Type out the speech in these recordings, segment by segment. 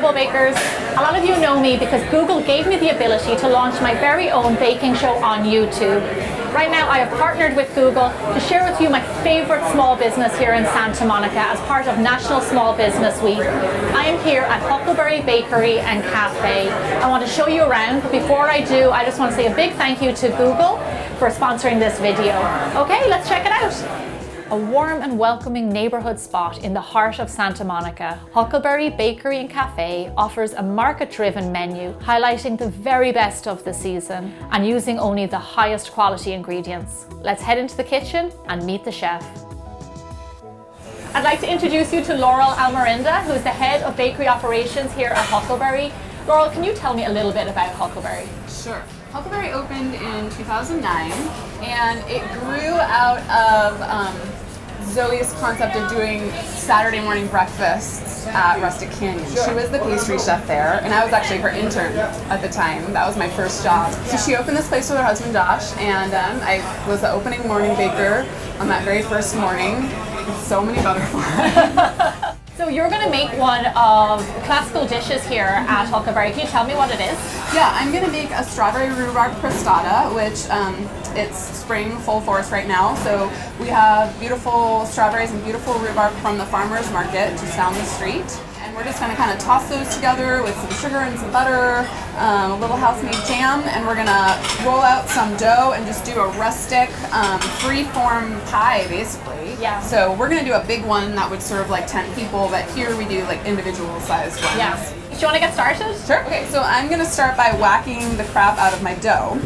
incredible bakers. A lot of you know me because Google gave me the ability to launch my very own baking show on YouTube. Right now I have partnered with Google to share with you my favorite small business here in Santa Monica as part of National Small Business Week. I am here at Huckleberry Bakery and Cafe. I want to show you around, but before I do, I just want to say a big thank you to Google for sponsoring this video. Okay, let's check it out. A warm and welcoming neighborhood spot in the heart of Santa Monica, Huckleberry Bakery and Cafe offers a market-driven menu highlighting the very best of the season and using only the highest quality ingredients. Let's head into the kitchen and meet the chef. I'd like to introduce you to Laurel Almerinda, who's the head of bakery operations here at Huckleberry. Laurel, can you tell me a little bit about Huckleberry? Sure. Huckleberry opened in 2009 and it grew out of Zoe's concept of doing Saturday morning breakfasts at Rustic Canyon. She was the pastry chef there and I was actually her intern at the time. That was my first job. So she opened this place with her husband Josh and I was the opening morning baker on that very first morning. With so many butterflies. So you're going to make one of the classical dishes here at Huckleberry. Can you tell me what it is? Yeah, I'm going to make a Strawberry Rhubarb Crostata, which it's spring full force right now. So we have beautiful strawberries and beautiful rhubarb from the farmer's market just down the street. And we're just going to kind of toss those together with some sugar and some butter, a little house-made jam, and we're going to roll out some dough and just do a rustic free-form pie, basically. Yeah. So we're going to do a big one that would serve like 10 people, but here we do like individual sized ones. Yeah. Do you want to get started? Sure. Okay, so I'm going to start by whacking the crap out of my dough.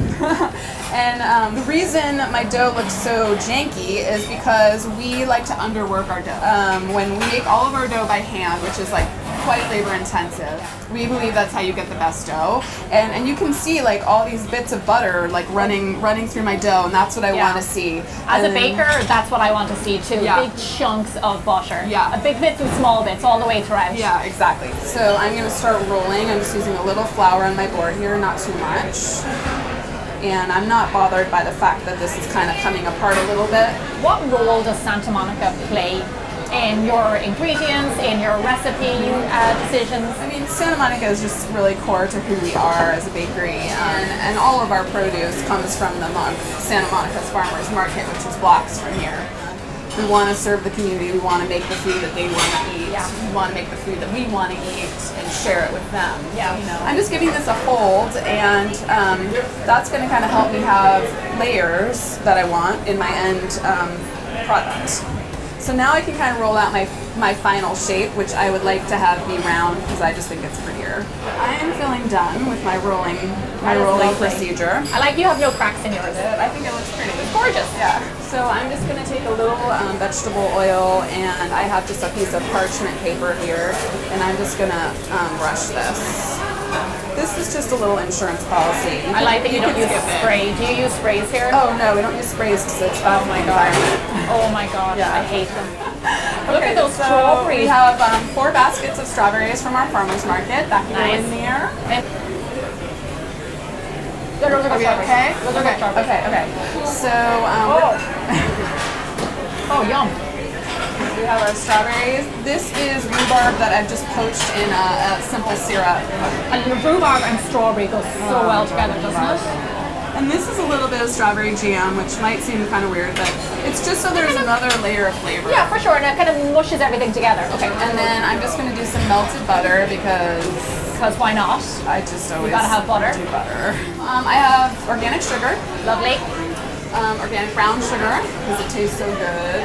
And the reason my dough looks so janky is because we like to underwork our dough. When we make all of our dough by hand, which is like quite labor intensive, we believe that's how you get the best dough. And you can see like all these bits of butter like running through my dough, and that's what I want to see. As a baker, that's what I want to see too. Yeah. Big chunks of butter. Yeah. A big bits and small bits all the way throughout. Yeah, exactly. So I'm going to start rolling. I'm just using a little flour on my board here, not too much. And I'm not bothered by the fact that this is kind of coming apart a little bit. What role does Santa Monica play in your ingredients, in your recipe decisions? I mean, Santa Monica is just really core to who we are as a bakery, and all of our produce comes from the Santa Monica's Farmers Market, which is blocks from here. We want to serve the community, we want to make the food that they want to eat, we want to make the food that we want to eat and share it with them. Yeah. You know, I'm just giving this a fold, and that's going to kind of help me have layers that I want in my end product. So now I can kind of roll out my final shape, which I would like to have be round because I just think it's prettier. I am feeling done with my rolling procedure. I like you have no cracks in yours. I think it looks pretty. It's gorgeous. Yeah. So I'm just going to take a little vegetable oil, and I have just a piece of parchment paper here, and I'm just going to brush this. This is just a little insurance policy. I like that you don't use spray. Do you use sprays here? Oh no, we don't use sprays because it's bad for the environment. Oh my god, Yeah. I hate them. Look at those So strawberries. we have 4 baskets of strawberries from our farmer's market. That can go in there. Those are good strawberries. Okay? Those are good strawberries. Okay. So Oh, yum. we have our strawberries. This is rhubarb that I've just poached in a simple syrup. And the rhubarb and strawberry go so well together, doesn't it? And this is a little bit of strawberry jam, which might seem kind of weird, but it's just so there's another layer of flavor. Yeah, for sure, and it kind of mushes everything together. Okay, and then I'm just going to do some melted butter because why not? I just always gotta have butter. do butter. I have organic sugar, Lovely. organic brown sugar because it tastes so good.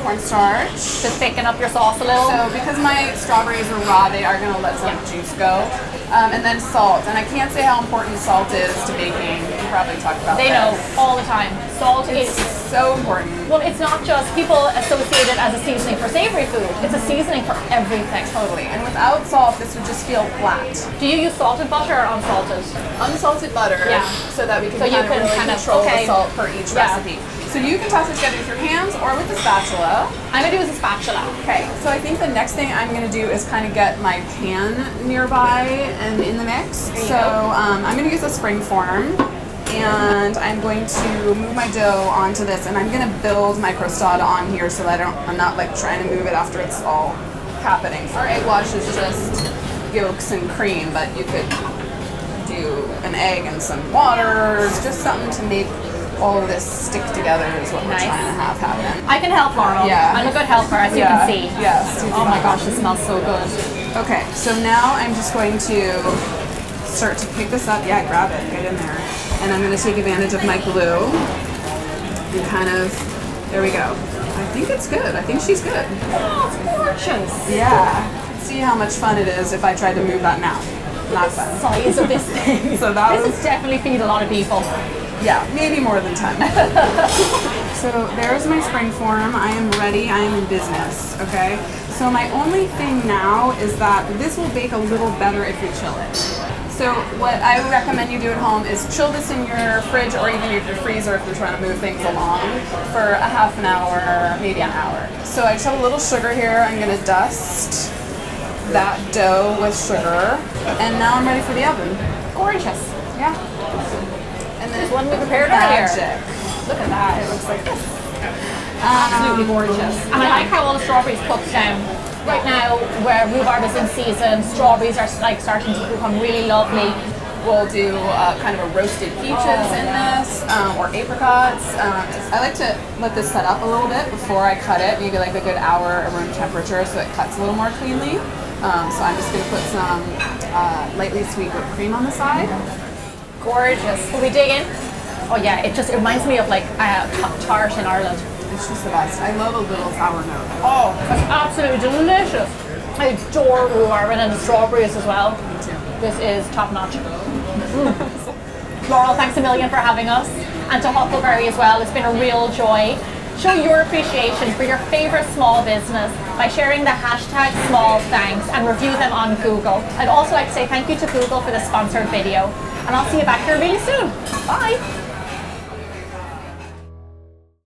Cornstarch. To thicken up your sauce a little. So because my strawberries are raw, they are going to let some juice go. And then salt. And I can't say how important salt is to baking. You probably talked about They know all the time. Salt is so important. well, it's not just people associate it as a seasoning for savory food. It's a seasoning for everything. Totally. And without salt, this would just feel flat. Do you use salted butter or unsalted? Unsalted butter, Yeah. so that we can So you can really kind of- control okay. the salt for each Yeah. recipe. So you can toss it together with your hands or with a spatula. I'm gonna do is a spatula. Okay, so I think the next thing I'm going to do is kind of get my pan nearby and in the mix. So I'm going to use a spring form, and I'm going to move my dough onto this, and I'm going to build my crostata on here so that I'm not like trying to move it after it's all happening. Our egg wash is just yolks and cream, but you could do an egg and some water. It's just something to make all of this stick together is what we're trying to have happen. I can help, Laurel. Yeah. I'm a good helper, as you can see. Yes. Oh my gosh, it smells so good. Okay, so now I'm just going to start to pick this up. Yeah, grab it, get in there. And I'm going to take advantage of my glue and kind of, there we go. I think it's good. I think she's good. Oh, it's gorgeous. Yeah. See how much fun it is if I tried to move that now. Not fun. The size of this thing. So that this was, is definitely feed a lot of people. yeah, maybe more than 10. So there's my spring form. I am ready. I am in business. Okay. So my only thing now is that this will bake a little better if you chill it. So what I would recommend you do at home is chill this in your fridge or even your freezer if you're trying to move things along for a half an hour, maybe an hour. So I just have a little sugar here. I'm going to dust that dough with sugar, and now I'm ready for the oven. Gorgeous. Yeah. And then This one we prepared magic. earlier. Look at that. It looks like this. Absolutely gorgeous. And I like how all the strawberries cooked down. Right now, where rhubarb is in season, strawberries are like starting to become really lovely. We'll do kind of a roasted peaches in this, or apricots. I like to let this set up a little bit before I cut it, maybe like a good hour at room temperature so it cuts a little more cleanly. So I'm just going to put some lightly sweet whipped cream on the side. Gorgeous. Will we dig in? Oh yeah, it reminds me of like tart in Ireland. It's just the best. I love a little sour note. Oh, that's absolutely delicious. I adore rhubarb and the strawberries as well. Me too. This is top notch. Laurel, thanks a million for having us. And to Huckleberry as well, it's been a real joy. Show your appreciation for your favorite small business by sharing the hashtag #SmallThanks and review them on Google. I'd also like to say thank you to Google for the sponsored video. And I'll see you back here really soon. Bye.